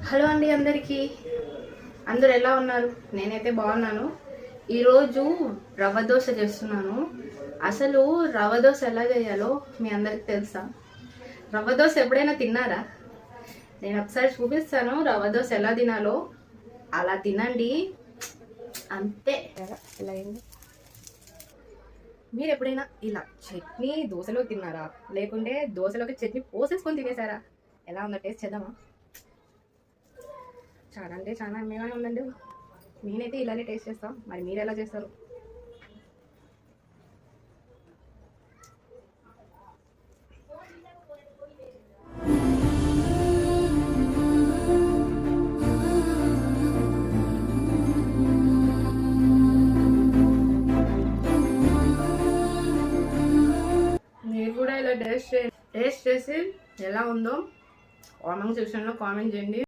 Hello అండి అందరికీ. అందరూ ఎలా ఉన్నారు? నేనైతే బాగున్నాను. ఈరోజు రవ్వ దోశ చేస్తున్నాను. అసలు రవ్వ దోశ ఎలా చేయాలో మీ అందరికి తెలుసా? రవ్వ దోశ ఎప్పుడైనా తిన్నారా? నేను ఒకసారి చూపిస్తాను రవ్వ దోశ ఎలా తినాలో. అలా తినండి, అంతే. ఎలా అయింది? మీరు ఎప్పుడైనా ఇలా చట్నీ దోశలో తిన్నారా? లేకుంటే దోశలోకి చట్నీ పోసేసుకొని తినేసారా? ఎలా ఉందో టేస్ట్ చేద్దామా? చాలా అంటే చాలా అమ్మేగానే ఉందండి. నేనైతే ఇలానే టేస్ట్ చేస్తాం. మరి మీరు ఎలా చేస్తారు? మీరు కూడా ఇలా టేస్ట్ చేసి ఎలా ఉందో కామెంట్ సెక్షన్లో కామెంట్ చేయండి.